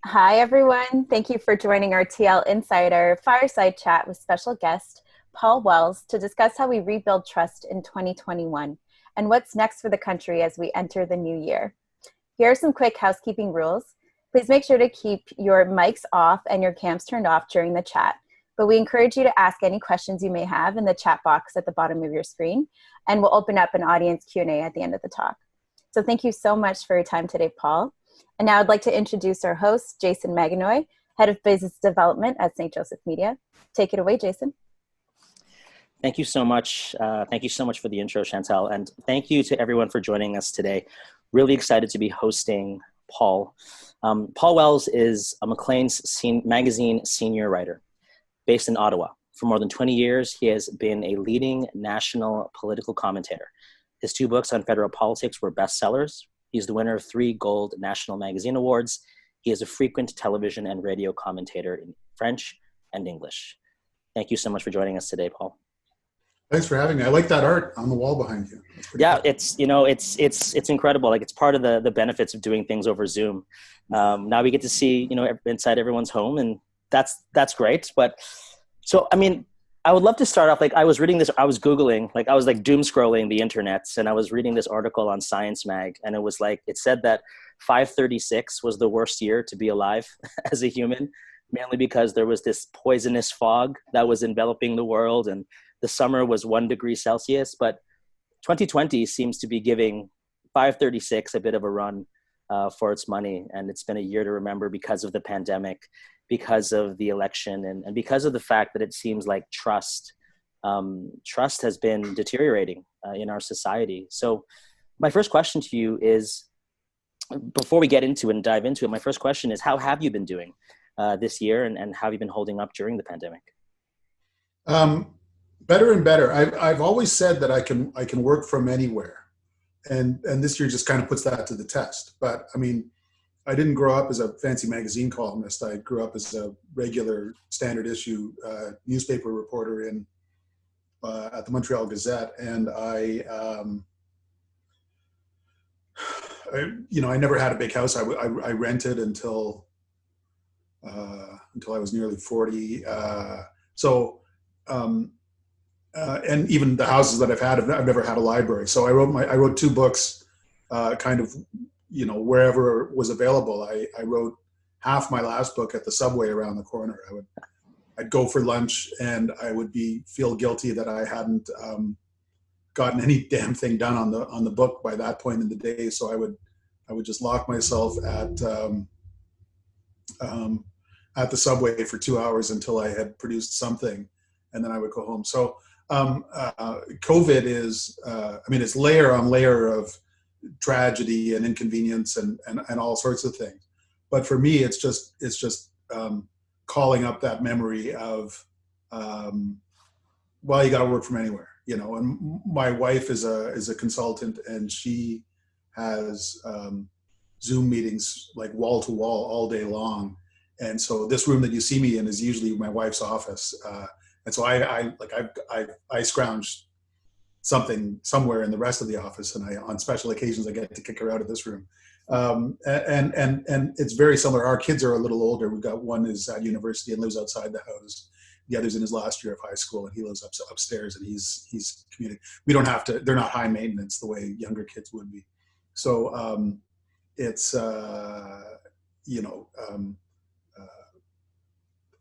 Hi, everyone. Thank you for joining our TL Insider Fireside Chat with special guest Paul Wells to discuss how we rebuild trust in 2021 and what's next for the country as we enter the new year. Here are some quick housekeeping rules. Please make sure to keep your mics off and your cams turned off during the chat. But we encourage you to ask any questions you may have in the chat box at the bottom of your screen, and we'll open up an audience Q&A at the end of the talk. So thank you so much for your time today, Paul. And now I'd like to introduce our host, Jason Maganoy, Head of Business Development at St. Joseph Media. Take it away, Jason. Thank you so much. Thank you so much for the intro, Chantel. And thank you to everyone for joining us today. Really excited to be hosting Paul. Paul Wells is a Maclean's magazine senior writer based in Ottawa. For more than 20 years, he has been a leading national political commentator. His 2 books on federal politics were bestsellers. He's the winner of 3 Gold National Magazine Awards. He is a frequent television and radio commentator in French and English. Thank you so much for joining us today, Paul. Thanks for having me. I like that art on the wall behind you. Yeah, cool. It's incredible. Like, it's part of the benefits of doing things over Zoom. Now we get to see, inside everyone's home, and that's great. But so, I mean, I would love to start off, I was reading this, I was Googling, I was doom scrolling the internet, and I was reading this article on Science Mag, and it said that 536 was the worst year to be alive as a human, mainly because there was this poisonous fog that was enveloping the world, and the summer was 1 degree Celsius, but 2020 seems to be giving 536 a bit of a run for its money, and it's been a year to remember because of the pandemic, because of the election, and because of the fact that it seems like trust has been deteriorating in our society. So my first question to you is, before we get into it and dive into it, my first question is, how have you been doing this year, and how have you been holding up during the pandemic? Better and better. I've always said that I can work from anywhere. And this year just kind of puts that to the test. But I mean, I didn't grow up as a fancy magazine columnist. I grew up as a regular standard issue newspaper reporter at the Montreal Gazette, and I never had a big house. I rented until I was nearly 40. And even the houses that I've had, I've never had a library. So I wrote 2 books, wherever was available. I wrote half my last book at the subway around the corner. I'd go for lunch, and I would feel guilty that I hadn't gotten any damn thing done on the book by that point in the day. So I would just lock myself at the subway for 2 hours until I had produced something, and then I would go home. So COVID is, it's layer on layer of tragedy and inconvenience and all sorts of things. But for me, it's just calling up that memory of, you got to work from anywhere, and my wife is a consultant, and she has Zoom meetings like wall to wall all day long. And so this room that you see me in is usually my wife's office. And so I scrounge something somewhere in the rest of the office, and on special occasions I get to kick her out of this room. And it's very similar. Our kids are a little older. We've got one is at university and lives outside the house. The other's in his last year of high school, and he lives upstairs, and he's commuting. We don't have to. They're not high maintenance the way younger kids would be. So it's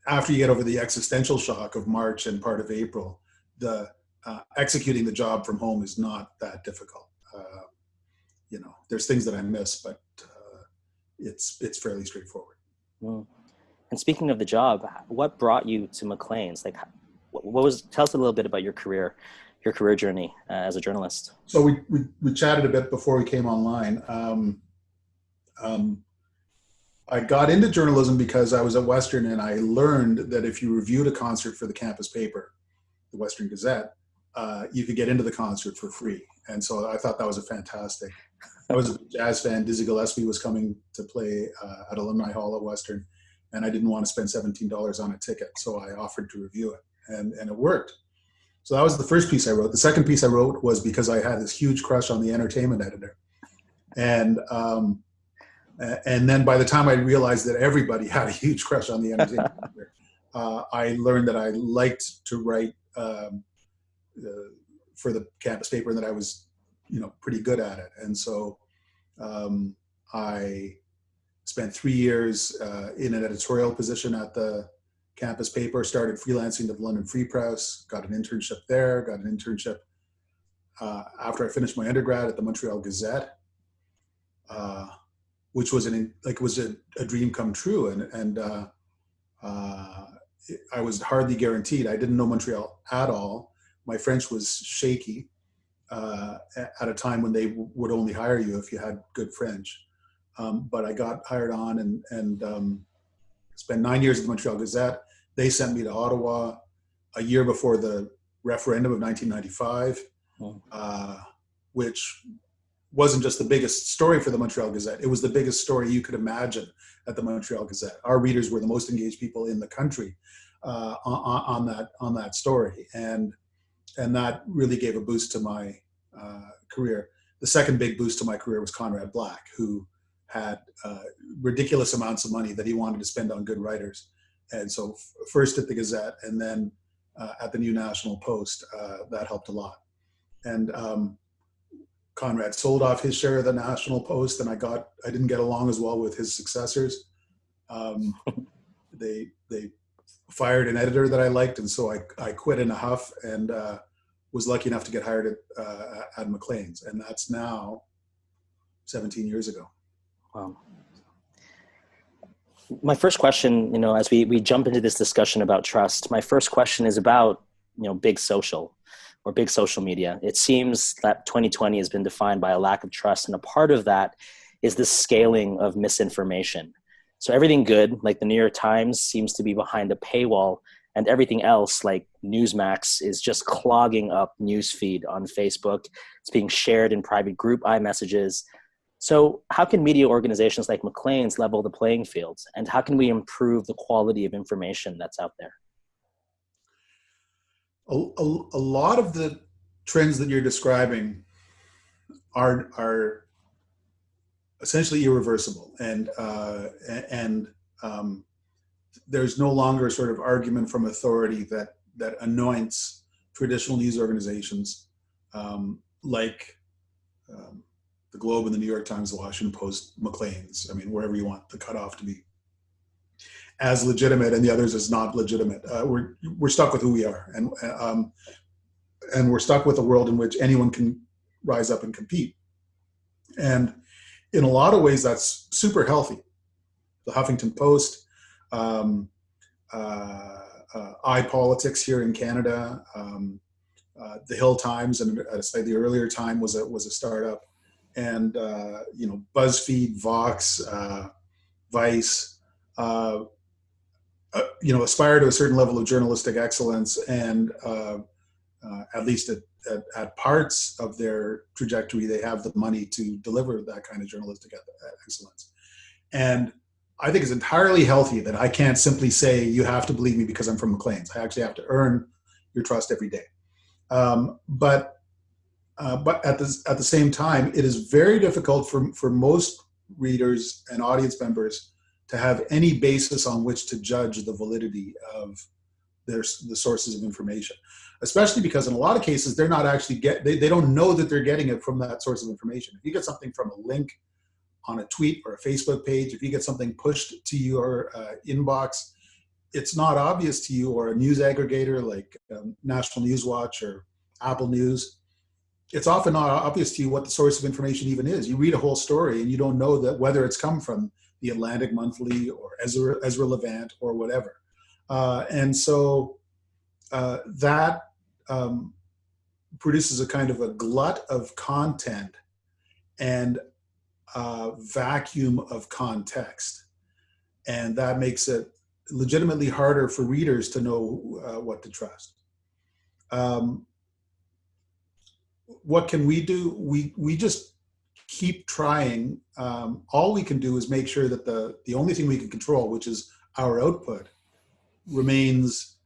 after you get over the existential shock of March and part of April, the executing the job from home is not that difficult. There's things that I miss, but it's fairly straightforward. Mm. And speaking of the job, what brought you to Maclean's? Tell us a little bit about your career journey as a journalist. So we chatted a bit before we came online. I got into journalism because I was at Western, and I learned that if you reviewed a concert for the campus paper, the Western Gazette, you could get into the concert for free. And so I thought that was fantastic. I was a jazz fan. Dizzy Gillespie was coming to play at Alumni Hall at Western, and I didn't want to spend $17 on a ticket, so I offered to review it, and it worked. So that was the first piece I wrote. The second piece I wrote was because I had this huge crush on the entertainment editor. And And then by the time I realized that everybody had a huge crush on the entertainment editor, I learned that I liked to write for the campus paper, and that I was, pretty good at it. And so I spent 3 years in an editorial position at the campus paper, started freelancing to the London Free Press, got an internship there, got an internship after I finished my undergrad at the Montreal Gazette, which was a dream come true. And I was hardly guaranteed. I didn't know Montreal at all. My French was shaky at a time when they would only hire you if you had good French. But I got hired on and spent 9 years at the Montreal Gazette. They sent me to Ottawa a year before the referendum of 1995, which wasn't just the biggest story for the Montreal Gazette. It was the biggest story you could imagine at the Montreal Gazette. Our readers were the most engaged people in the country on that story, and that really gave a boost to my career. The second big boost to my career was Conrad Black, who had ridiculous amounts of money that he wanted to spend on good writers. And so first at the Gazette and then at the New National Post, that helped a lot. And Conrad sold off his share of the National Post, and I didn't get along as well with his successors. They fired an editor that I liked, and so I quit in a huff and was lucky enough to get hired at Maclean's, and that's now 17 years ago. Wow. My first question, as we jump into this discussion about trust, my first question is about, big social or big social media. It seems that 2020 has been defined by a lack of trust, and a part of that is the scaling of misinformation. So everything good, like the New York Times, seems to be behind a paywall, and everything else, like Newsmax, is just clogging up newsfeed on Facebook. It's being shared in private group iMessages. So how can media organizations like Maclean's level the playing field? And how can we improve the quality of information that's out there? A lot of the trends that you're describing are essentially irreversible. And there's no longer a sort of argument from authority that anoints traditional news organizations like the Globe and the New York Times, the Washington Post, Maclean's, wherever you want the cutoff to be, as legitimate and the others as not legitimate. We're stuck with who we are, and we're stuck with a world in which anyone can rise up and compete. And in a lot of ways, that's super healthy. The Huffington Post, iPolitics here in Canada, the Hill Times, and at a slightly earlier time was a startup, and BuzzFeed, Vox, Vice, aspire to a certain level of journalistic excellence, and at least at parts of their trajectory, they have the money to deliver that kind of journalistic excellence. And I think it's entirely healthy that I can't simply say, you have to believe me because I'm from Maclean's. I actually have to earn your trust every day. But at the same time, it is very difficult for most readers and audience members to have any basis on which to judge the validity of the sources of information, especially because in a lot of cases, they're not actually they don't know that they're getting it from that source of information. If you get something from a link on a tweet or a Facebook page, if you get something pushed to your inbox, it's not obvious to you, or a news aggregator like National News Watch or Apple News, it's often not obvious to you what the source of information even is. You read a whole story and you don't know that whether it's come from the Atlantic Monthly or Ezra Levant or whatever. And so that produces a kind of a glut of content and a vacuum of context. And that makes it legitimately harder for readers to know what to trust. What can we do? We just keep trying. All we can do is make sure that the only thing we can control, which is our output, remains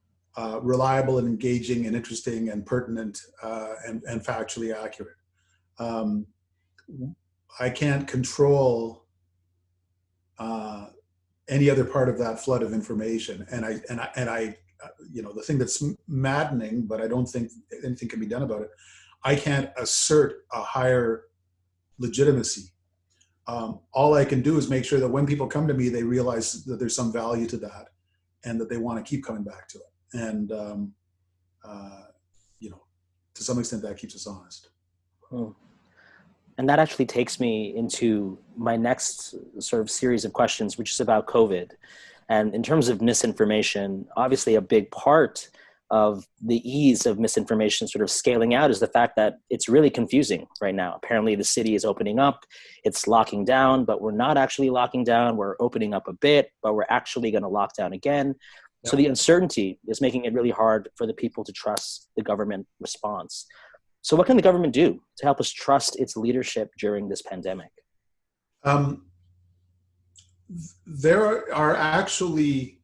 reliable and engaging and interesting and pertinent and factually accurate. I can't control uh, any other part of that flood of information. And I, the thing that's maddening, but I don't think anything can be done about it. I can't assert a higher legitimacy. All I can do is make sure that when people come to me, they realize that there's some value to that, and that they want to keep coming back to it. And to some extent, that keeps us honest. Hmm. And that actually takes me into my next sort of series of questions, which is about COVID. And in terms of misinformation, obviously a big part of the ease of misinformation sort of scaling out is the fact that it's really confusing right now. Apparently the city is opening up, it's locking down, but we're not actually locking down. We're opening up a bit, but we're actually going to lock down again. Yep. So the uncertainty is making it really hard for the people to trust the government response. So what can the government do to help us trust its leadership during this pandemic? There are actually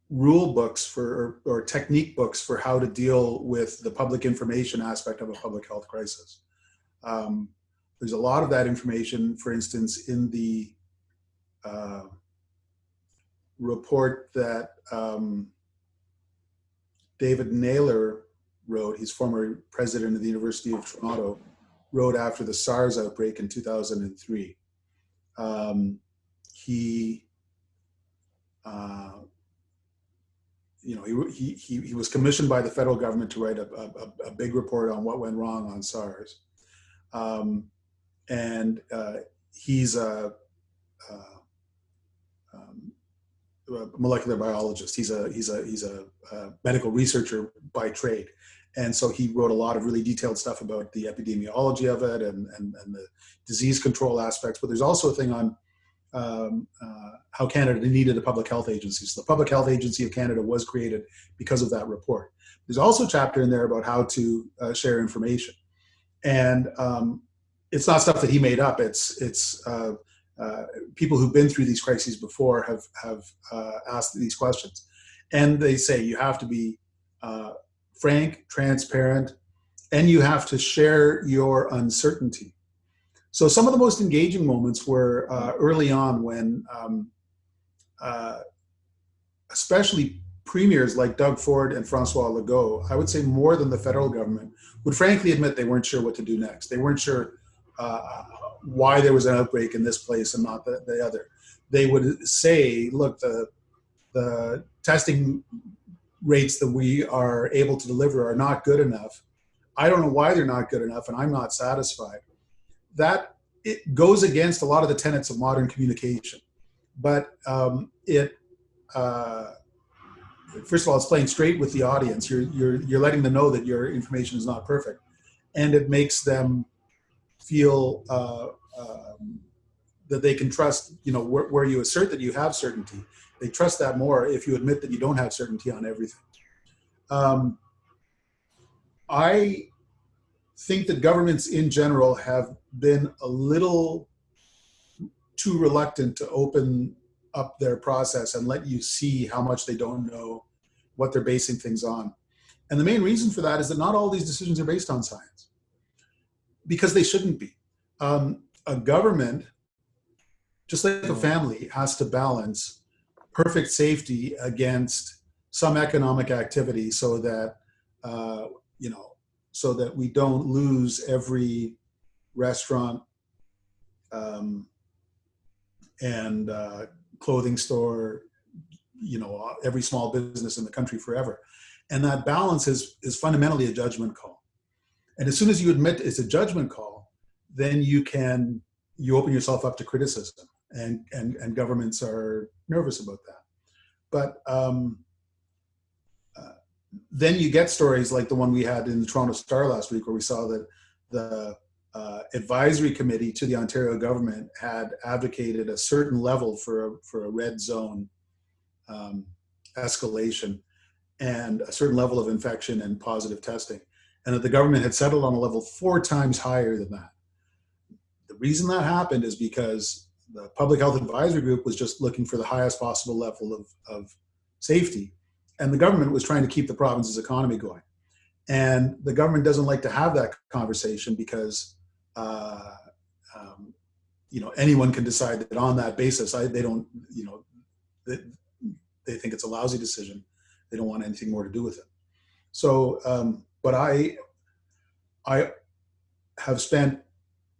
rule books or technique books for how to deal with the public information aspect of a public health crisis. There's a lot of that information, for instance, in the report that David Naylor wrote. He's former president of the University of Toronto, wrote after the SARS outbreak in 2003. He was commissioned by the federal government to write a big report on what went wrong on SARS. He's a molecular biologist. He's a medical researcher by trade. And so he wrote a lot of really detailed stuff about the epidemiology of it and the disease control aspects. But there's also a thing on how Canada needed a public health agency. So the Public Health Agency of Canada was created because of that report. There's also a chapter in there about how to share information. And it's not stuff that he made up. It's people who've been through these crises before have asked these questions. And they say you have to be frank, transparent, and you have to share your uncertainty. So some of the most engaging moments were early on when especially premiers like Doug Ford and Francois Legault, I would say more than the federal government, would frankly admit they weren't sure what to do next. They weren't sure why there was an outbreak in this place and not the other. They would say, look, the testing rates that we are able to deliver are not good enough. I don't know why they're not good enough, and I'm not satisfied. That it goes against a lot of the tenets of modern communication. But first of all, it's playing straight with the audience. You're letting them know that your information is not perfect, and it makes them feel that they can trust. Where you assert that you have certainty, they trust that more if you admit that you don't have certainty on everything. I think that governments in general have been a little too reluctant to open up their process and let you see how much they don't know, what they're basing things on. And the main reason for that is that not all these decisions are based on science, because they shouldn't be. A government, just like a family, has to balance perfect safety against some economic activity so that so that we don't lose every restaurant and clothing store, every small business in the country forever. And that balance is fundamentally a judgment call. And as soon as you admit it's a judgment call, then you open yourself up to criticism, and governments are nervous about that. But then you get stories like the one we had in the Toronto Star last week, where we saw that the advisory committee to the Ontario government had advocated a certain level for a red zone escalation and a certain level of infection and positive testing, and that the government had settled on a level 4 times higher than that. The reason that happened is because the Public Health Advisory Group was just looking for the highest possible level of safety, and the government was trying to keep the province's economy going. And the government doesn't like to have that conversation because anyone can decide that on that basis. They don't, they think it's a lousy decision. They don't want anything more to do with it. So, but I have spent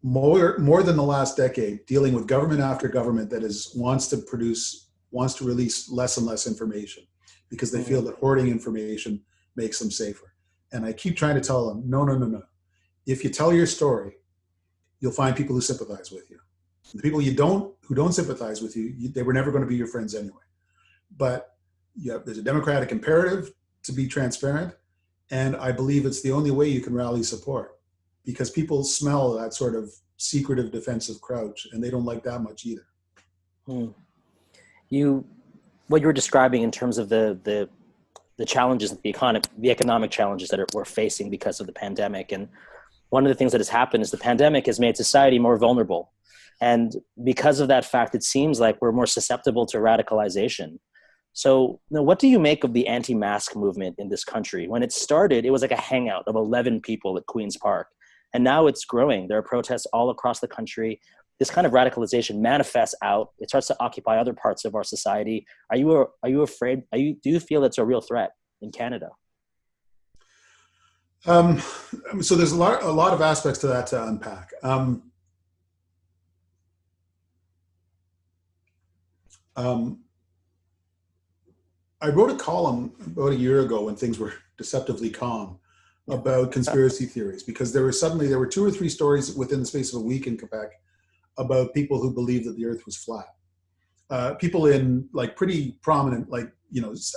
more than the last decade dealing with government after government that wants to release less and less information because they feel that hoarding information makes them safer. And I keep trying to tell them, no. If you tell your story, you'll find people who sympathize with you. The people who don't sympathize with you, they were never going to be your friends anyway. But there's a democratic imperative to be transparent. And I believe it's the only way you can rally support, because people smell that sort of secretive defensive crouch, and they don't like that much either. What you were describing in terms of the challenges, the economic challenges that we're facing because of the pandemic. And one of the things that has happened is the pandemic has made society more vulnerable. And because of that fact, it seems like we're more susceptible to radicalization. So what do you make of the anti-mask movement in this country? When it started, it was like a hangout of 11 people at Queen's Park. And now it's growing. There are protests all across the country. This kind of radicalization manifests out. It starts to occupy other parts of our society. Are you afraid? Do you feel it's a real threat in Canada? So there's a lot of aspects to that to unpack. I wrote a column about a year ago when things were deceptively calm about conspiracy theories, because there were 2 or 3 stories within the space of a week in Quebec about people who believed that the earth was flat. People in like pretty prominent, I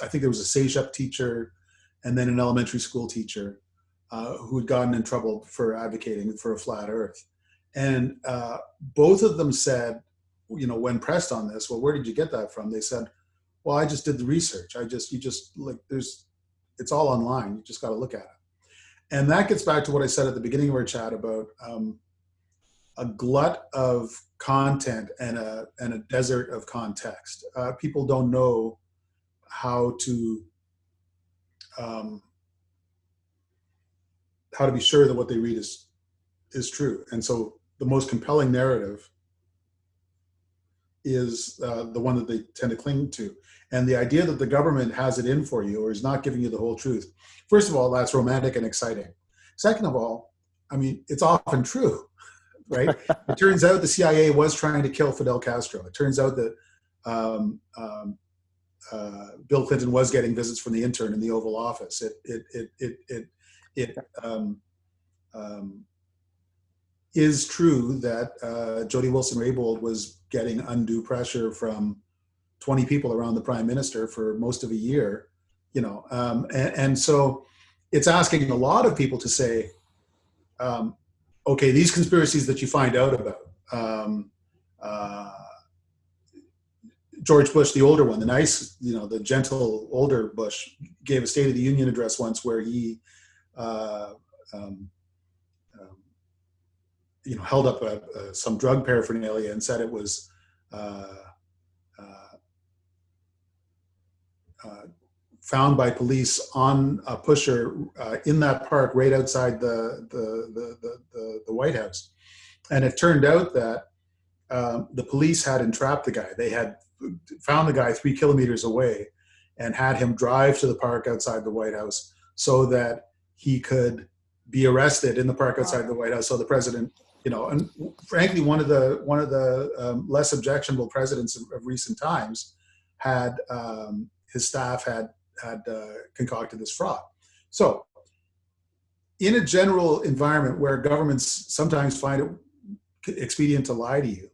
think there was a CEGEP teacher and then an elementary school teacher who had gotten in trouble for advocating for a flat earth. And both of them said, when pressed on this, well, where did you get that from? They said, well, I just did the research. It's all online. You just got to look at it. And that gets back to what I said at the beginning of our chat about a glut of content and a desert of context. People don't know how to be sure that what they read is true. And so the most compelling narrative is the one that they tend to cling to. And the idea that the government has it in for you or is not giving you the whole truth, first of all, that's romantic and exciting. Second of all, it's often true, right? It turns out the CIA was trying to kill Fidel Castro. It turns out that Bill Clinton was getting visits from the intern in the Oval Office. It is true that Jody Wilson-Raybould was getting undue pressure from 20 people around the prime minister for most of a year, and so it's asking a lot of people to say, okay, these conspiracies that you find out about, George Bush, the older one, the nice, the gentle older Bush, gave a State of the Union address once where he held up some drug paraphernalia and said it was found by police on a pusher in that park right outside the White House. And it turned out that the police had entrapped the guy. They had found the guy 3 kilometers away and had him drive to the park outside the White House so that he could be arrested in the park outside the White House. So the president, and frankly, one of the less objectionable presidents of recent times had his staff had concocted this fraud. So in a general environment where governments sometimes find it expedient to lie to you,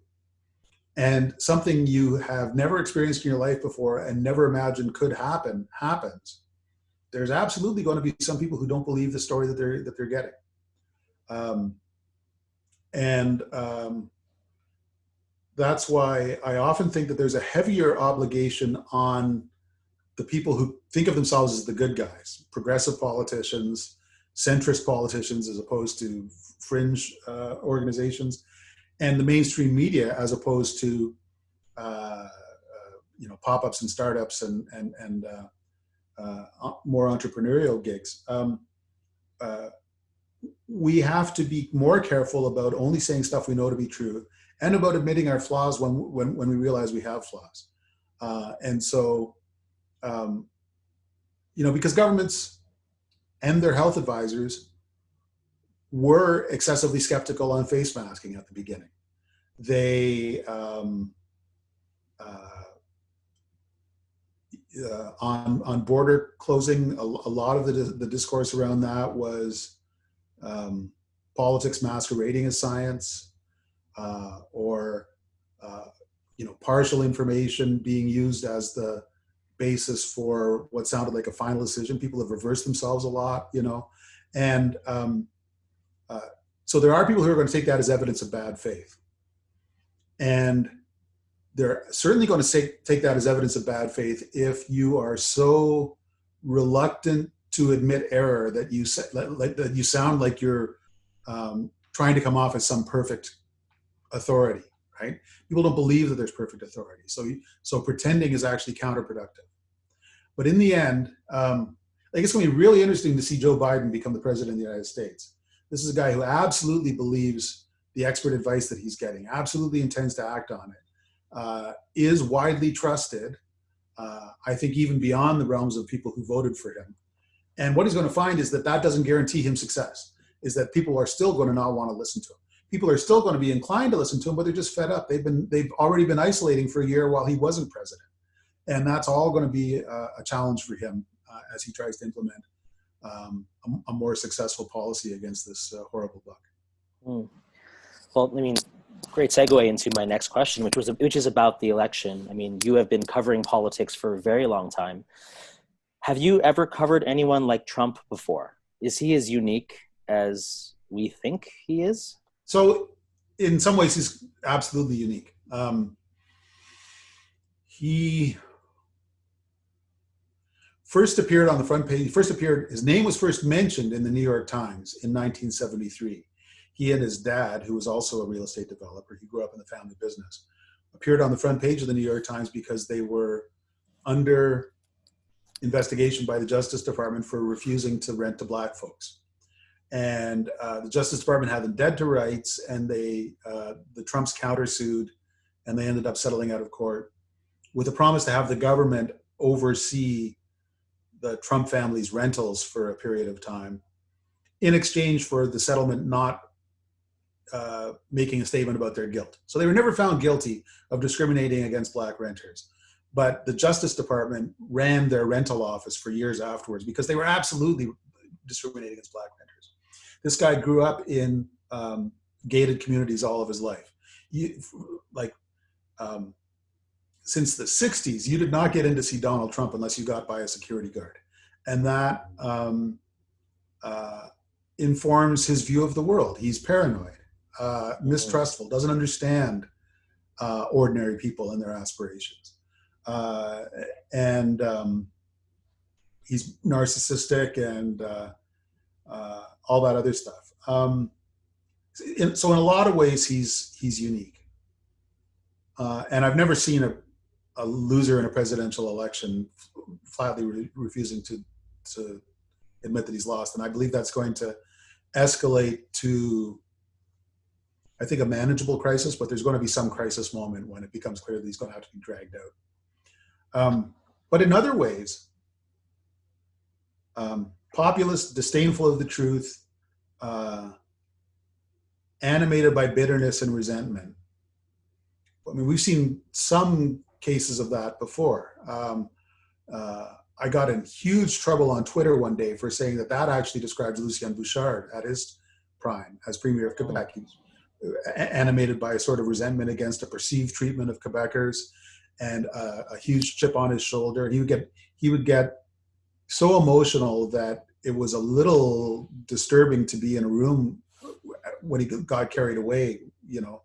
and something you have never experienced in your life before and never imagined could happen happens, there's absolutely going to be some people who don't believe the story that they're getting. That's why I often think that there's a heavier obligation on the people who think of themselves as the good guys, progressive politicians, centrist politicians, as opposed to fringe organizations, and the mainstream media, as opposed to pop-ups and startups and more entrepreneurial gigs. We have to be more careful about only saying stuff we know to be true and about admitting our flaws when we realize we have flaws. And so, because governments and their health advisors were excessively skeptical on face masking at the beginning. They, on border closing, a lot of the discourse around that was politics masquerading as science, or partial information being used as the basis for what sounded like a final decision. People have reversed themselves a lot, and so there are people who are going to take that as evidence of bad faith, and they're certainly going to take that as evidence of bad faith if you are so reluctant to admit error that you sound like you're trying to come off as some perfect authority, right? People don't believe that there's perfect authority. So pretending is actually counterproductive. But in the end, I think it's going to be really interesting to see Joe Biden become the president of the United States. This is a guy who absolutely believes the expert advice that he's getting, absolutely intends to act on it, is widely trusted, I think even beyond the realms of people who voted for him. And what he's going to find is that doesn't guarantee him success, is that people are still going to not want to listen to him. People are still going to be inclined to listen to him, but they're just fed up. They've already been isolating for a year while he wasn't president. And that's all going to be a challenge for him as he tries to implement a more successful policy against this horrible bug. Mm. Well, I mean, great segue into my next question, which is about the election. I mean, you have been covering politics for a very long time. Have you ever covered anyone like Trump before? Is he as unique as we think he is? So in some ways, he's absolutely unique. He first appeared on the front page. His name was first mentioned in the New York Times in 1973. He and his dad, who was also a real estate developer, he grew up in the family business, appeared on the front page of the New York Times because they were under investigation by the Justice Department for refusing to rent to Black folks. And the Justice Department had them dead to rights, and the Trumps countersued, and they ended up settling out of court with a promise to have the government oversee the Trump family's rentals for a period of time in exchange for the settlement not making a statement about their guilt. So they were never found guilty of discriminating against Black renters. But the Justice Department ran their rental office for years afterwards because they were absolutely discriminating against Black renters. This guy grew up in gated communities all of his life. Since the 60s, you did not get in to see Donald Trump unless you got by a security guard. And that informs his view of the world. He's paranoid, mistrustful, doesn't understand ordinary people and their aspirations. And he's narcissistic and all that other stuff. So in a lot of ways, he's unique. And I've never seen a loser in a presidential election flatly refusing to admit that he's lost. And I believe that's going to escalate to, I think, a manageable crisis, but there's going to be some crisis moment when it becomes clear that he's going to have to be dragged out. But in other ways, populist, disdainful of the truth, animated by bitterness and resentment. I mean, we've seen some cases of that before. I got in huge trouble on Twitter one day for saying that actually describes Lucien Bouchard at his prime as Premier of Quebec. He's animated by a sort of resentment against a perceived treatment of Quebecers and a huge chip on his shoulder. And he would get so emotional that it was a little disturbing to be in a room when he got carried away, you know.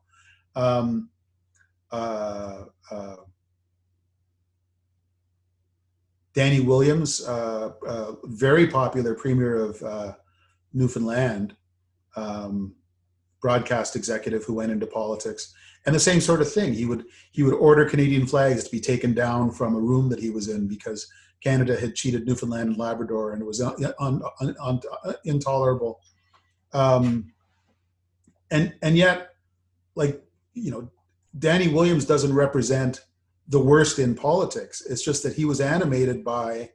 Danny Williams, very popular Premier of Newfoundland, broadcast executive who went into politics, and the same sort of thing. He would order Canadian flags to be taken down from a room that he was in because Canada had cheated Newfoundland and Labrador, and it was intolerable. And yet, like, Danny Williams doesn't represent the worst in politics. It's just that he was animated by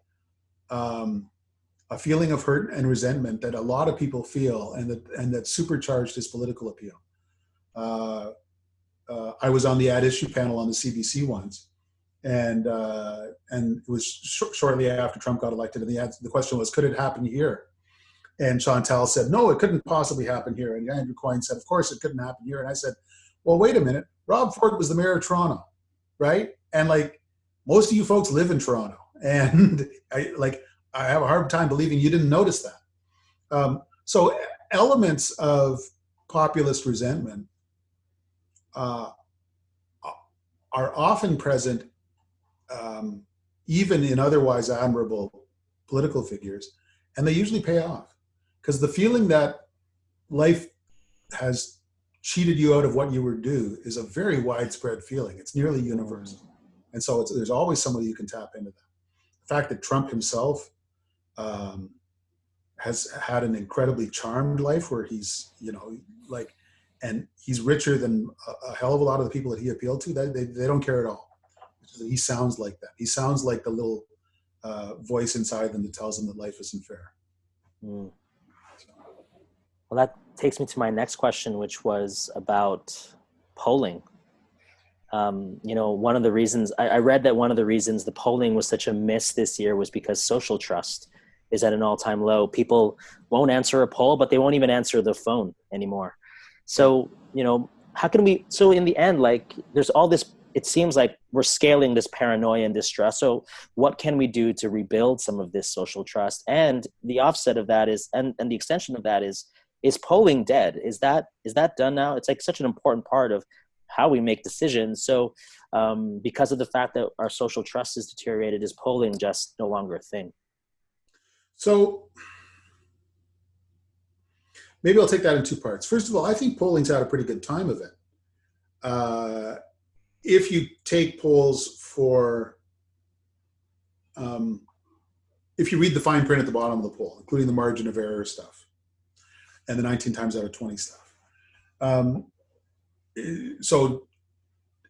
a feeling of hurt and resentment that a lot of people feel, and that supercharged his political appeal. I was on the At Issue panel on the CBC once, and it was shortly after Trump got elected, and the question was, could it happen here? And Chantal said, no, it couldn't possibly happen here. And Andrew Coyne said, of course it couldn't happen here. And I said, well, wait a minute. Rob Ford was the mayor of Toronto, right? And like, most of you folks live in Toronto, and I have a hard time believing you didn't notice that. So elements of populist resentment are often present, even in otherwise admirable political figures, and they usually pay off. Because the feeling that life has cheated you out of what you were due is a very widespread feeling. It's nearly universal. And so there's always somebody you can tap into that. The fact that Trump himself has had an incredibly charmed life where he's, and he's richer than a hell of a lot of the people that he appealed to, they don't care at all. He sounds like that. He sounds like the little voice inside them that tells them that life isn't fair. Mm. Well, that takes me to my next question, which was about polling. One of the reasons I read that one of the reasons the polling was such a miss this year was because social trust is at an all-time low. People won't answer a poll, but they won't even answer the phone anymore. So, how can we, so in the end, there's all this, it seems like we're scaling this paranoia and distrust. So what can we do to rebuild some of this social trust? And the offset of that is, and the extension of that is polling dead? Is that done now? It's like such an important part of how we make decisions. So because of the fact that our social trust is deteriorated, is polling just no longer a thing? So maybe I'll take that in two parts. First of all, I think polling's had a pretty good time of it. If you take polls for, if you read the fine print at the bottom of the poll, including the margin of error stuff and the 19 times out of 20 stuff. So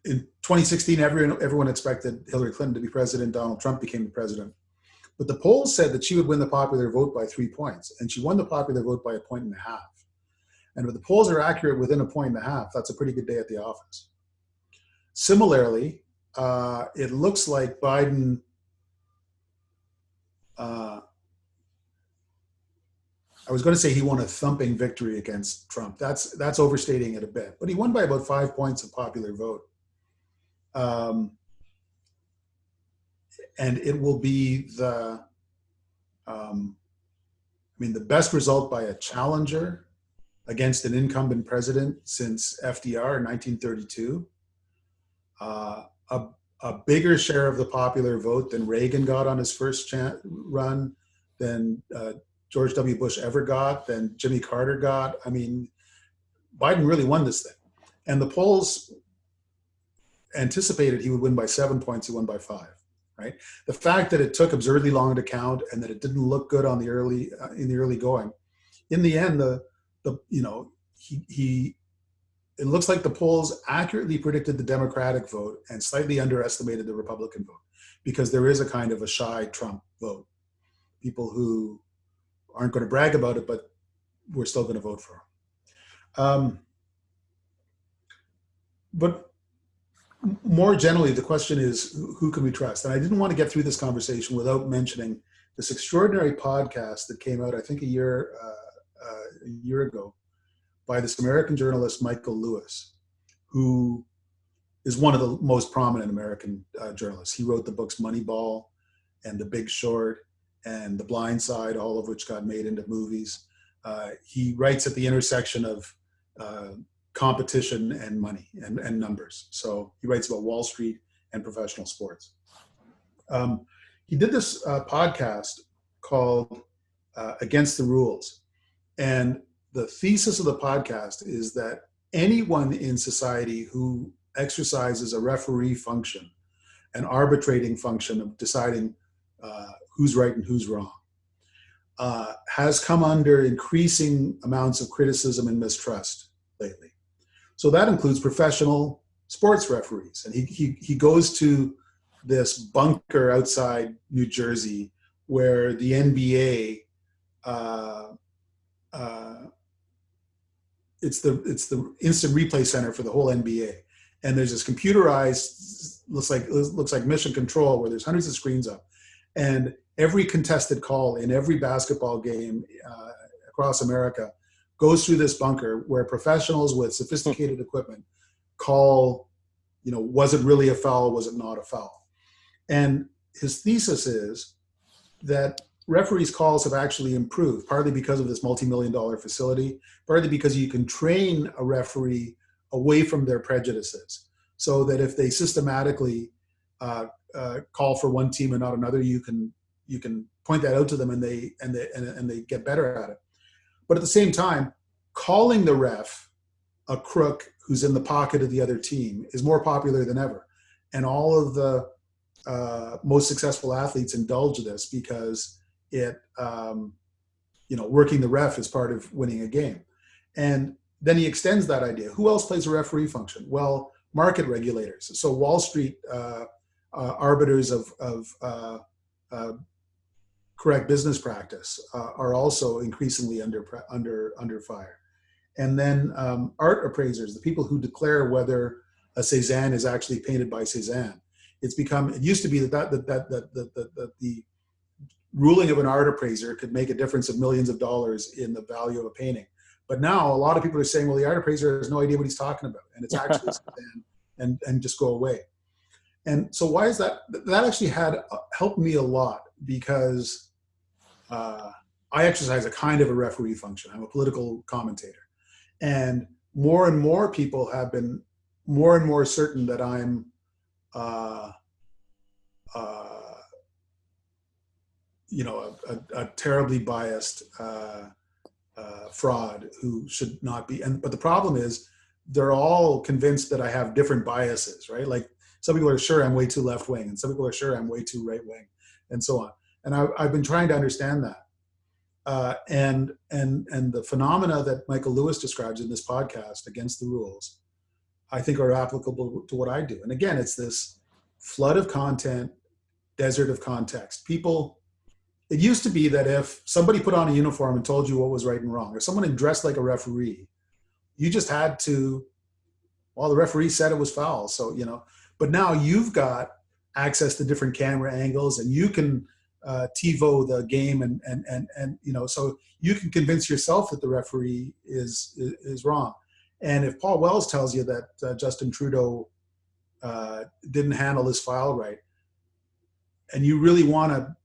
in 2016, everyone expected Hillary Clinton to be president. Donald Trump became the president. But the polls said that she would win the popular vote by 3 points, and she won the popular vote by 1.5 points. And if the polls are accurate within 1.5 points, that's a pretty good day at the office. Similarly, it looks like Biden I was going to say he won a thumping victory against Trump. That's overstating it a bit, but he won by about 5 points of popular vote. And it will be the best result by a challenger against an incumbent president since FDR in 1932. A bigger share of the popular vote than Reagan got on his first run, than George W. Bush ever got, than Jimmy Carter got. I mean, Biden really won this thing. And the polls anticipated he would win by 7 points, he won by 5, right? The fact that it took absurdly long to count and that it didn't look good on the early, in the early going, in the end, it looks like the polls accurately predicted the Democratic vote and slightly underestimated the Republican vote, because there is a kind of a shy Trump vote. People who aren't going to brag about it, but we're still going to vote for him. But more generally, the question is, who can we trust? And I didn't want to get through this conversation without mentioning this extraordinary podcast that came out, I think, a year ago, by this American journalist, Michael Lewis, who is one of the most prominent American journalists. He wrote the books Moneyball and The Big Short and The Blind Side, all of which got made into movies. He writes at the intersection of competition and money and numbers. So he writes about Wall Street and professional sports. He did this podcast called Against the Rules. And the thesis of the podcast is that anyone in society who exercises a referee function, an arbitrating function of deciding who's right and who's wrong, has come under increasing amounts of criticism and mistrust lately. So that includes professional sports referees. And he goes to this bunker outside New Jersey where the NBA, it's the instant replay center for the whole NBA. And there's this computerized, looks like mission control, where there's hundreds of screens up. And every contested call in every basketball game across America goes through this bunker where professionals with sophisticated equipment call, was it really a foul? Was it not a foul? And his thesis is that referees' calls have actually improved, partly because of this multi-million-dollar facility, partly because you can train a referee away from their prejudices, so that if they systematically call for one team and not another, you can point that out to them, and they get better at it. But at the same time, calling the ref a crook who's in the pocket of the other team is more popular than ever, and all of the most successful athletes indulge this because it, working the ref is part of winning a game. And then he extends that idea. Who else plays a referee function? Well, market regulators. So Wall Street arbiters of correct business practice are also increasingly under fire. And then art appraisers, the people who declare whether a Cézanne is actually painted by Cézanne. It used to be that the ruling of an art appraiser could make a difference of millions of dollars in the value of a painting. But now a lot of people are saying, well, the art appraiser has no idea what he's talking about, and it's actually Cézanne, and just go away. And so why is that? That actually helped me a lot, because I exercise a kind of a referee function. I'm a political commentator. And more people have been more and more certain that I'm a terribly biased fraud who should not be. But the problem is, they're all convinced that I have different biases, right? Like, some people are sure I'm way too left wing, and some people are sure I'm way too right wing, and so on. And I've been trying to understand that. And the phenomena that Michael Lewis describes in this podcast, Against the Rules, I think are applicable to what I do. And again, it's this flood of content, desert of context. It used to be that if somebody put on a uniform and told you what was right and wrong, or someone dressed like a referee, you just had to, well, the referee said it was foul. So, but now you've got access to different camera angles, and you can TiVo the game, and so you can convince yourself that the referee is wrong. And if Paul Wells tells you that Justin Trudeau didn't handle his file right, and you really want to,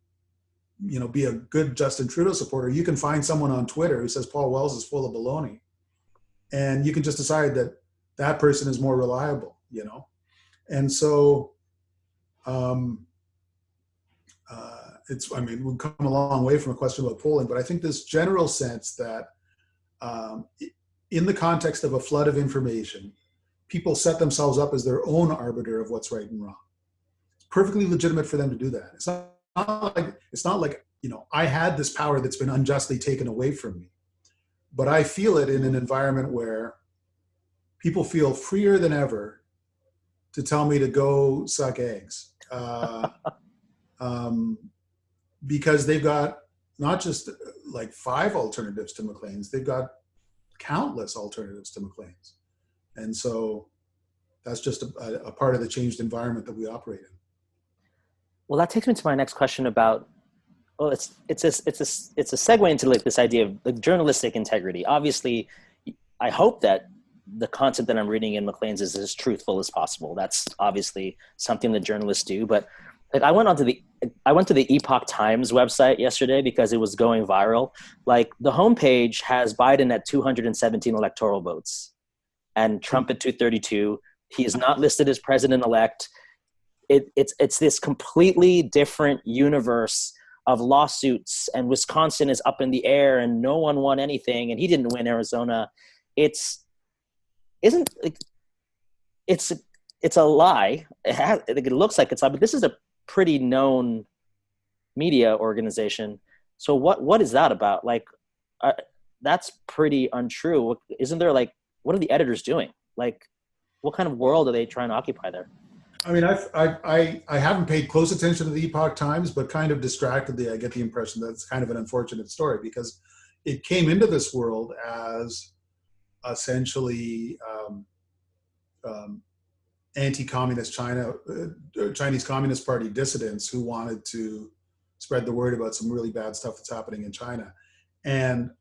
be a good Justin Trudeau supporter, you can find someone on Twitter who says Paul Wells is full of baloney, and you can just decide that that person is more reliable, And so, we've come a long way from a question about polling, but I think this general sense that in the context of a flood of information, people set themselves up as their own arbiter of what's right and wrong. It's perfectly legitimate for them to do that. It's not like I had this power that's been unjustly taken away from me, but I feel it in an environment where people feel freer than ever to tell me to go suck eggs. Because they've got not just like 5 alternatives to Maclean's, they've got countless alternatives to Maclean's. And so that's just a part of the changed environment that we operate in. Well, that takes me to my next question about, well, it's a segue into like this idea of like journalistic integrity. Obviously, I hope that the content that I'm reading in Maclean's is as truthful as possible. That's obviously something that journalists do. But like, I went to the Epoch Times website yesterday because it was going viral. Like, the homepage has Biden at 217 electoral votes and Trump at 232. He is not listed as president-elect. It's this completely different universe of lawsuits, and Wisconsin is up in the air and no one won anything, and he didn't win Arizona. It's a lie. It looks like it's a lie, but this is a pretty known media organization. So what is that about? Like, that's pretty untrue. Isn't there, like, what are the editors doing? Like, what kind of world are they trying to occupy there? I mean, I haven't paid close attention to the Epoch Times, but kind of distractedly, I get the impression that it's kind of an unfortunate story because it came into this world as essentially anti-communist Chinese Communist Party dissidents who wanted to spread the word about some really bad stuff that's happening in China, and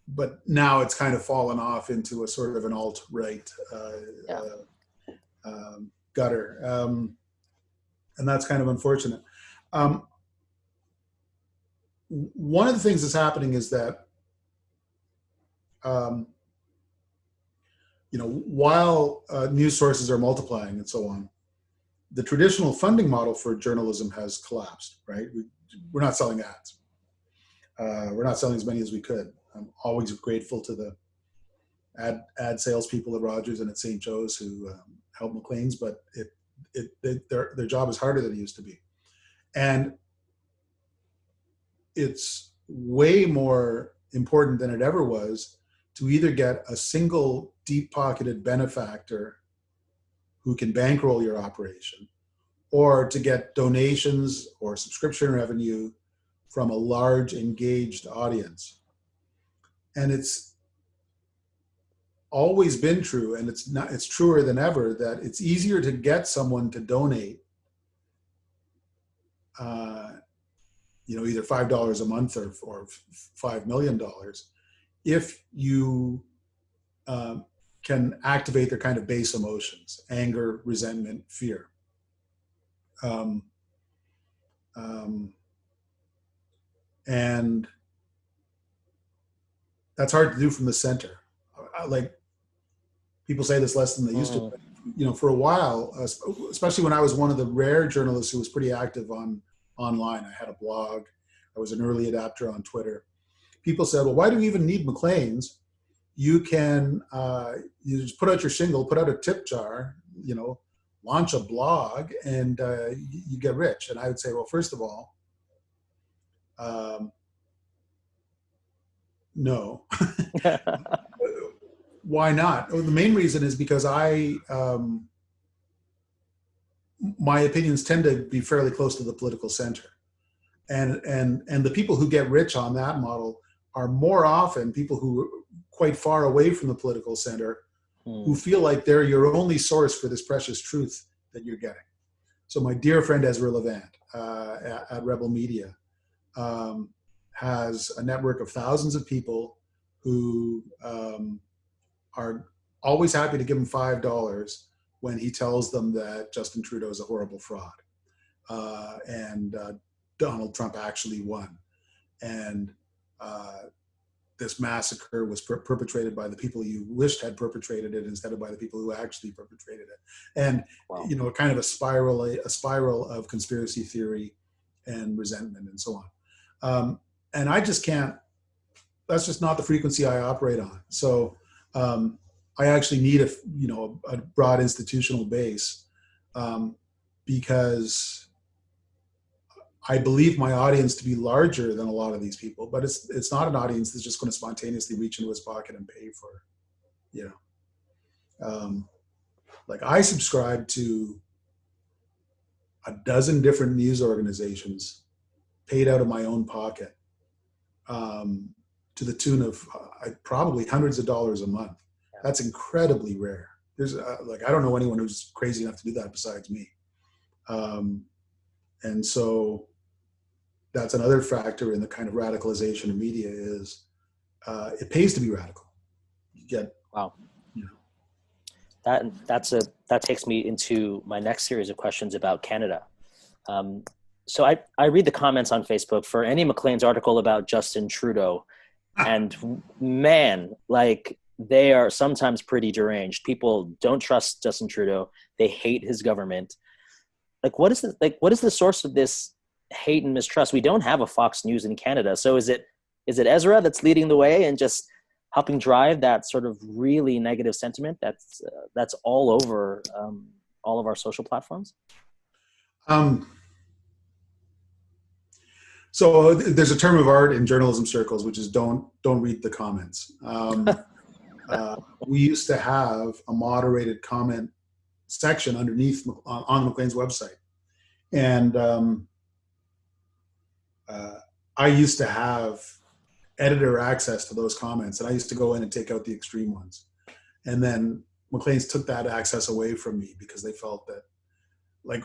but now it's kind of fallen off into a sort of an alt-right gutter, and that's kind of unfortunate. One of the things that's happening is that, while news sources are multiplying and so on, the traditional funding model for journalism has collapsed, right? We're not selling ads. We're not selling as many as we could. I'm always grateful to the ad salespeople at Rogers and at St. Joe's who help Maclean's, but their job is harder than it used to be. And it's way more important than it ever was to either get a single deep-pocketed benefactor who can bankroll your operation, or to get donations or subscription revenue from a large engaged audience. And it's always been true, and it's truer than ever, that it's easier to get someone to donate either $5 a month or $5 million if you can activate their kind of base emotions: anger, resentment, fear. And that's hard to do from the center. Like, people say this less than they used to. But, for a while, especially when I was one of the rare journalists who was pretty active online. I had a blog. I was an early adapter on Twitter. People said, well, why do you even need Maclean's? You can you just put out your shingle, put out a tip jar, launch a blog, and you get rich. And I would say, well, first of all, no. Why not? Well, the main reason is because my opinions tend to be fairly close to the political center. And the people who get rich on that model are more often people who are quite far away from the political center, who feel like they're your only source for this precious truth that you're getting. So my dear friend Ezra Levant at Rebel Media has a network of thousands of people who are always happy to give him $5 when he tells them that Justin Trudeau is a horrible fraud, and Donald Trump actually won, and this massacre was perpetrated by the people you wished had perpetrated it instead of by the people who actually perpetrated it. And wow. Kind of a spiral of conspiracy theory and resentment and so on. And I just can't. That's just not the frequency I operate on. So I actually need a broad institutional base, because I believe my audience to be larger than a lot of these people, but it's not an audience that's just going to spontaneously reach into his pocket and pay for, like, I subscribe to a dozen different news organizations paid out of my own pocket, to the tune of probably hundreds of dollars a month. That's incredibly rare. There's I don't know anyone who's crazy enough to do that besides me. And so that's another factor in the kind of radicalization of media is it pays to be radical. You get, wow. That takes me into my next series of questions about Canada. So I read the comments on Facebook for any Maclean's article about Justin Trudeau, and man, like, they are sometimes pretty deranged. People don't trust Justin Trudeau. They hate his government. What is the source of this hate and mistrust? We don't have a Fox News in Canada. So is it Ezra that's leading the way and just helping drive that sort of really negative sentiment that's all over all of our social platforms? So there's a term of art in journalism circles, which is don't read the comments. we used to have a moderated comment section underneath on Maclean's website. And I used to have editor access to those comments, and I used to go in and take out the extreme ones. And then Maclean's took that access away from me because they felt that, like,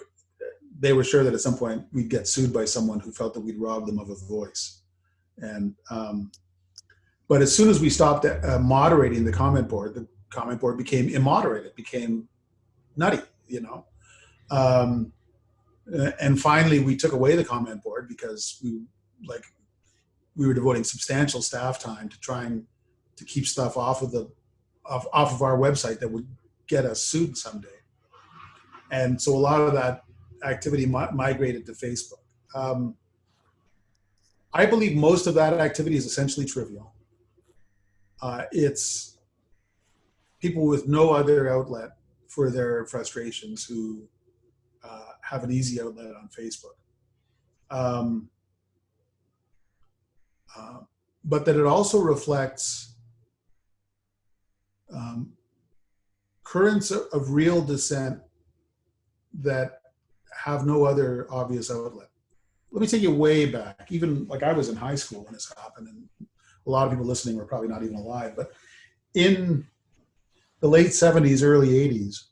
they were sure that at some point we'd get sued by someone who felt that we'd robbed them of a voice. And but as soon as we stopped moderating the comment board became immoderate. It became nutty, you know. And finally, we took away the comment board because we were devoting substantial staff time to trying to keep stuff off of our website that would get us sued someday. And so a lot of that activity migrated to Facebook. I believe most of that activity is essentially trivial. It's people with no other outlet for their frustrations who have an easy outlet on Facebook. But that it also reflects currents of real dissent that have no other obvious outlet. Let me take you way back. Even like I was in high school when this happened, and a lot of people listening were probably not even alive, but in the late 70s, early 80s,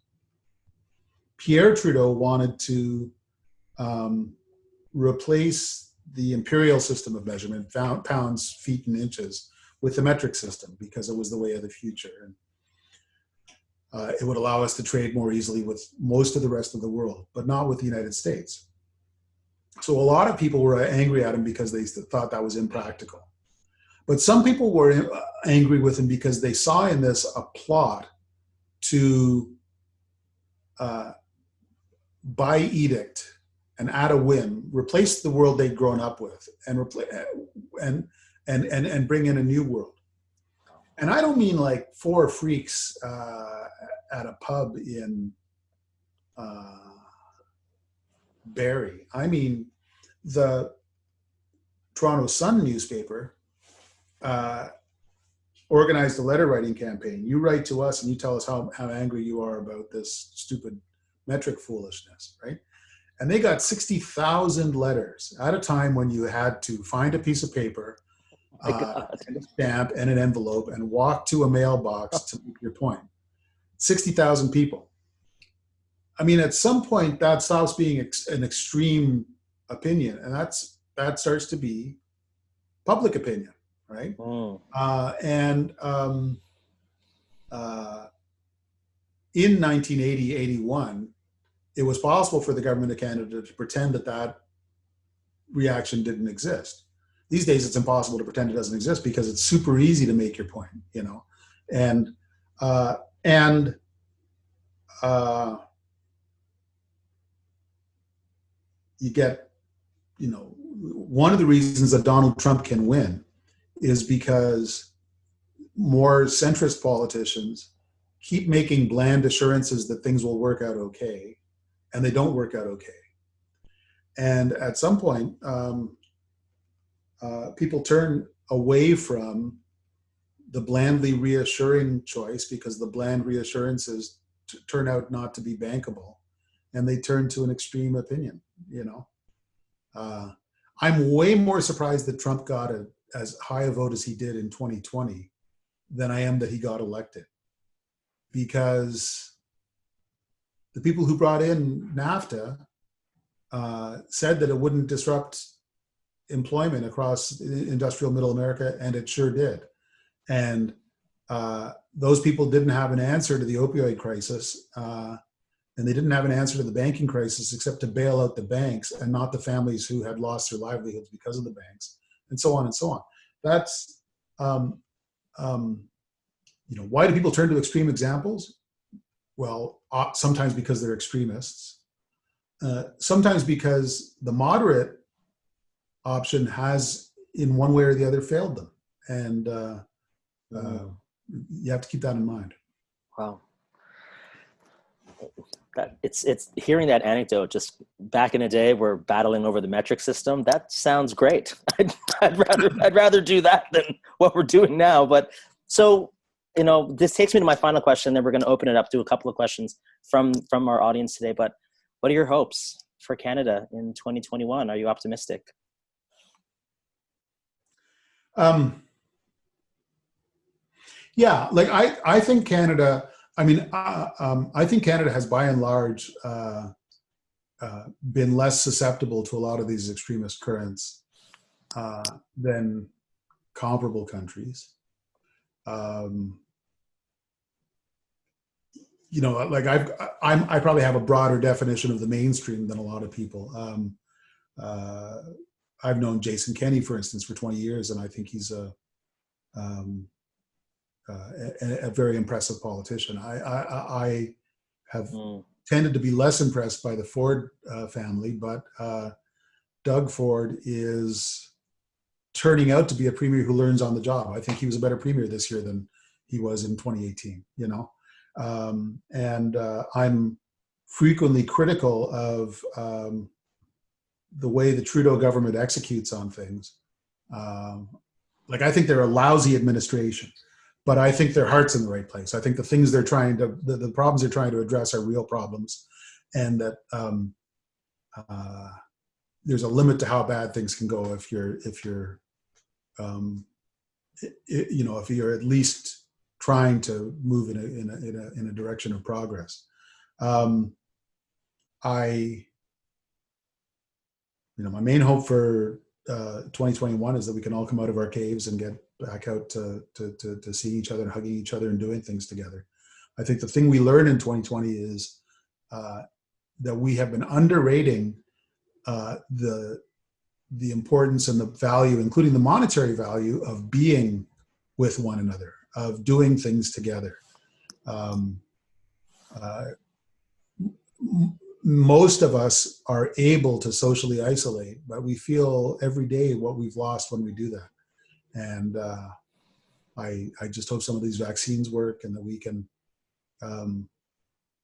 Pierre Trudeau wanted to replace the imperial system of measurement, pounds, feet, and inches, with the metric system because it was the way of the future. And it would allow us to trade more easily with most of the rest of the world, but not with the United States. So a lot of people were angry at him because they thought that was impractical. But some people were angry with him because they saw in this a plot to, by edict and at a whim, replace the world they'd grown up with and bring in a new world. And I don't mean like four freaks at a pub in Barrie. I mean the Toronto Sun newspaper organized a letter writing campaign. You write to us and you tell us how angry you are about this stupid metric foolishness, right? And they got 60,000 letters at a time when you had to find a piece of paper, and a stamp and an envelope and walk to a mailbox to make your point. 60,000 people. I mean, at some point that stops being an extreme opinion, and that starts to be public opinion, right? Oh. In 1980-81, it was possible for the government of Canada to pretend that reaction didn't exist. These days, it's impossible to pretend it doesn't exist because it's super easy to make your point, you know, and you get, you know, one of the reasons that Donald Trump can win is because more centrist politicians keep making bland assurances that things will work out okay, and they don't work out okay. And at some point, people turn away from the blandly reassuring choice because the bland reassurances turn out not to be bankable, and they turn to an extreme opinion, you know. I'm way more surprised that Trump got as high a vote as he did in 2020 than I am that he got elected, because the people who brought in NAFTA said that it wouldn't disrupt employment across industrial middle America, and it sure did. And those people didn't have an answer to the opioid crisis, and they didn't have an answer to the banking crisis except to bail out the banks and not the families who had lost their livelihoods because of the banks, and so on and so on. That's, you know, why do people turn to extreme examples? Well, sometimes because they're extremists, sometimes because the moderate option has, in one way or the other, failed them. And you have to keep that in mind. Wow. It's hearing that anecdote, just back in the day we're battling over the metric system. That sounds great. I'd rather do that than what we're doing now. But so this takes me to my final question. Then we're going to open it up to a couple of questions from our audience today. But what are your hopes for Canada in 2021? Are you optimistic? Yeah, like I think Canada. I mean, I think Canada has by and large been less susceptible to a lot of these extremist currents than comparable countries. Like I probably have a broader definition of the mainstream than a lot of people. I've known Jason Kenney, for instance, for 20 years, and I think he's a very impressive politician. I have tended to be less impressed by the Ford family, but Doug Ford is turning out to be a premier who learns on the job. I think he was a better premier this year than he was in 2018, and I'm frequently critical of the way the Trudeau government executes on things. Like I think they're a lousy administration, but I think their heart's in the right place. I think the things they're trying to, the problems they're trying to address are real problems, and that there's a limit to how bad things can go if you're at least trying to move in a direction of progress. My main hope for 2021 is that we can all come out of our caves and get back out to seeing each other and hugging each other and doing things together. I think the thing we learned in 2020 is that we have been underrating the importance and the value, including the monetary value, of being with one another, of doing things together. Most of us are able to socially isolate, but we feel every day what we've lost when we do that. And I just hope some of these vaccines work and that we can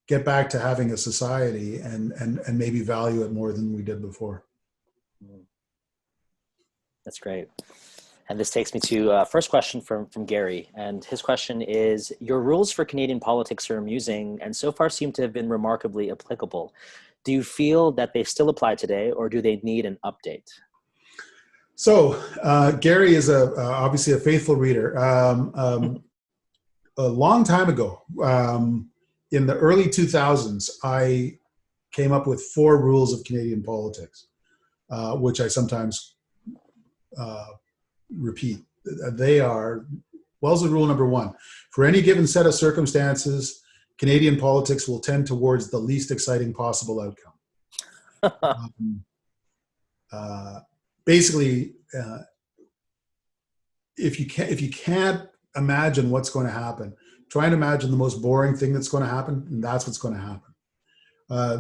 get back to having a society and maybe value it more than we did before. That's great. And this takes me to first question from Gary. And his question is, your rules for Canadian politics are amusing and so far seem to have been remarkably applicable. Do you feel that they still apply today, or do they need an update? So Gary is obviously a faithful reader. A long time ago, in the early 2000s, I came up with 4 rules of Canadian politics, which I sometimes repeat. They are, Wellesley rule number 1: for any given set of circumstances, Canadian politics will tend towards the least exciting possible outcome. Basically, if you can't imagine what's going to happen, try and imagine the most boring thing that's going to happen, and that's what's going to happen.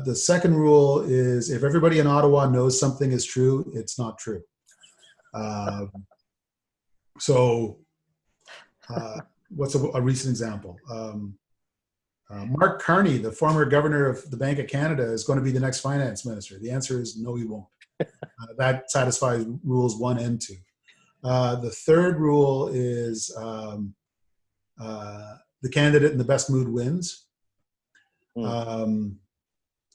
The second rule is, if everybody in Ottawa knows something is true, it's not true. What's a recent example? Mark Carney, the former governor of the Bank of Canada, is going to be the next finance minister. The answer is no, he won't. That satisfies rules 1 and 2. The third rule is the candidate in the best mood wins. And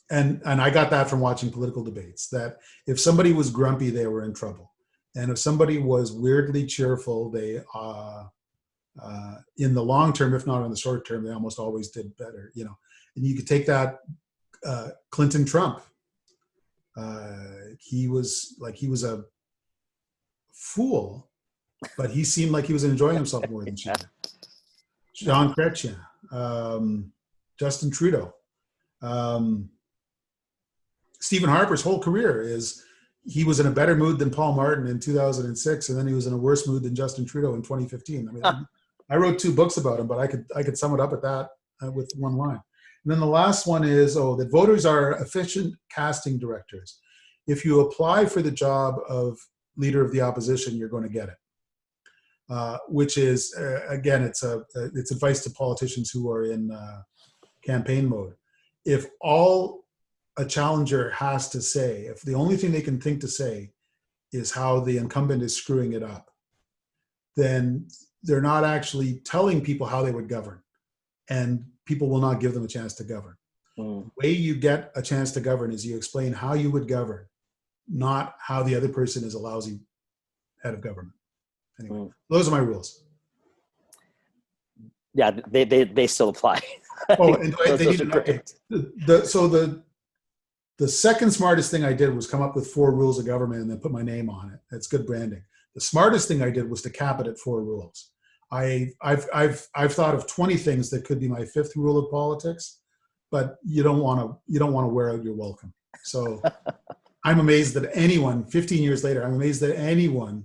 I got that from watching political debates, that if somebody was grumpy, they were in trouble. And if somebody was weirdly cheerful, they in the long term, if not in the short term, they almost always did better, And you could take that Clinton Trump. He was a fool, but he seemed like he was enjoying himself more than she did. Jean Chrétien, Justin Trudeau. Stephen Harper's whole career is he was in a better mood than Paul Martin in 2006, and then he was in a worse mood than Justin Trudeau in 2015. I mean, I wrote 2 books about him, but I could sum it up at that with one line. And then the last one is, that voters are efficient casting directors. If you apply for the job of leader of the opposition, you're going to get it. Which is, again, it's advice to politicians who are in campaign mode. If all a challenger has to say, if the only thing they can think to say is how the incumbent is screwing it up, then they're not actually telling people how they would govern, and people will not give them a chance to govern. The way you get a chance to govern is you explain how you would govern, not how the other person is a lousy head of government. Anyway, those are my rules. Yeah, they still apply. Oh, and those, they those need are an great. update. The second smartest thing I did was come up with 4 rules of government and then put my name on it. That's good branding. The smartest thing I did was to cap it at 4 rules. I've thought of 20 things that could be my 5th rule of politics, but you don't want to wear out your welcome. So I'm amazed that anyone, 15 years later, I'm amazed that anyone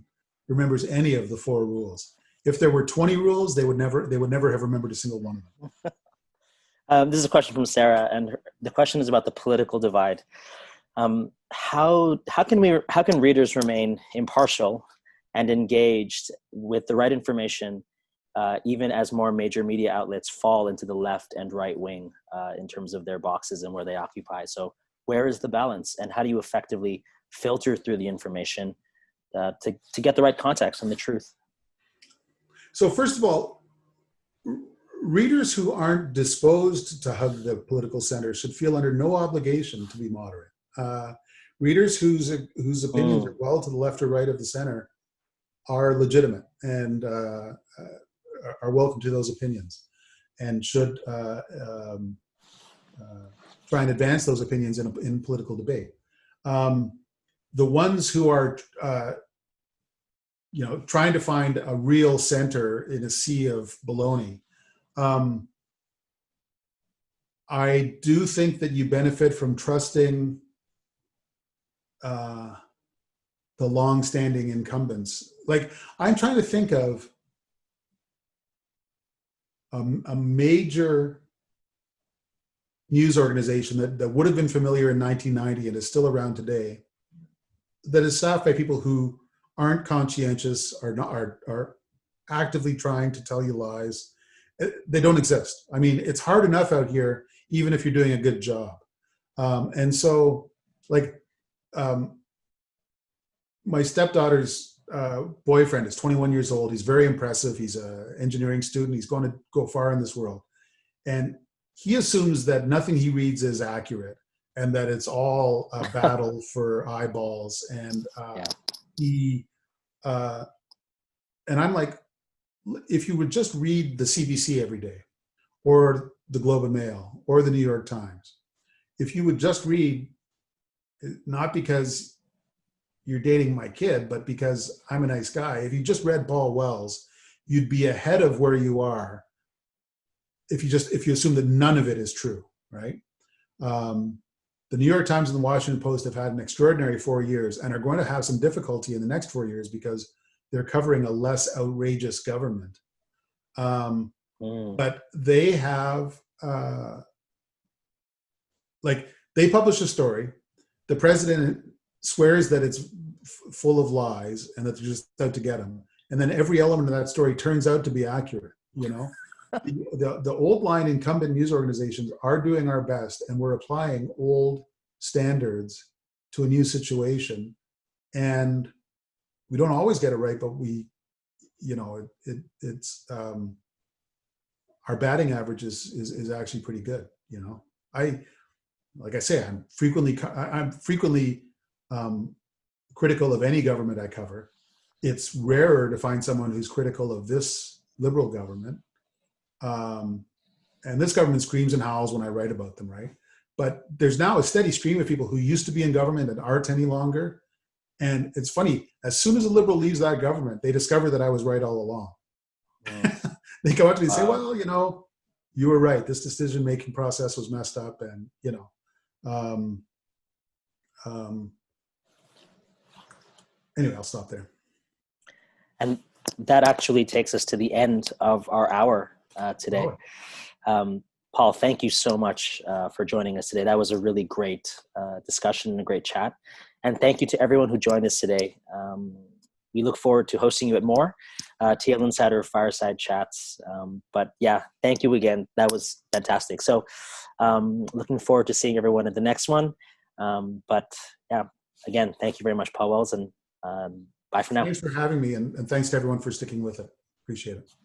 remembers any of the 4 rules. If there were 20 rules, they would never have remembered a single one of them. This is a question from Sarah, and the question is about the political divide. How can readers remain impartial and engaged with the right information, even as more major media outlets fall into the left and right wing in terms of their boxes and where they occupy? So where is the balance, and how do you effectively filter through the information to get the right context and the truth? So first of all, readers who aren't disposed to hug the political center should feel under no obligation to be moderate. Readers whose opinions are well to the left or right of the center are legitimate and are welcome to those opinions, and should try and advance those opinions in political debate. The ones who are trying to find a real center in a sea of baloney, I do think that you benefit from trusting the long-standing incumbents. Like, I'm trying to think of a major news organization that would have been familiar in 1990 and is still around today, that is staffed by people who aren't conscientious, are actively trying to tell you lies. They don't exist. I mean, it's hard enough out here, even if you're doing a good job. And so, like, my stepdaughter's boyfriend is 21 years old. He's very impressive. He's an engineering student. He's going to go far in this world. And he assumes that nothing he reads is accurate and that it's all a battle for eyeballs. And and I'm like, if you would just read the CBC every day, or the Globe and Mail, or the New York Times, if you would just read, not because you're dating my kid, but because I'm a nice guy, if you just read Paul Wells, you'd be ahead of where you are if you assume that none of it is true, right? The New York Times and the Washington Post have had an extraordinary 4 years and are going to have some difficulty in the next 4 years because they're covering a less outrageous government. But they have, they publish a story. The president swears that it's full of lies and that they're just out to get him. And then every element of that story turns out to be accurate, you know? The old line incumbent news organizations are doing our best, and we're applying old standards to a new situation. And we don't always get it right, but it's our batting average is actually pretty good. You know, I'm frequently critical of any government I cover. It's rarer to find someone who's critical of this liberal government. And this government screams and howls when I write about them, right? But there's now a steady stream of people who used to be in government that aren't any longer. And it's funny, as soon as a liberal leaves that government, they discover that I was right all along. They come up to me and say, well, you were right. This decision-making process was messed up. And, anyway, I'll stop there. And that actually takes us to the end of our hour today. Paul, thank you so much for joining us today. That was a really great discussion and a great chat. And thank you to everyone who joined us today. We look forward to hosting you at more TL Insider Fireside Chats. But yeah, thank you again. That was fantastic. So looking forward to seeing everyone at the next one. But yeah, again, thank you very much, Paul Wells, and bye for now. Thanks for having me, and thanks to everyone for sticking with it. Appreciate it.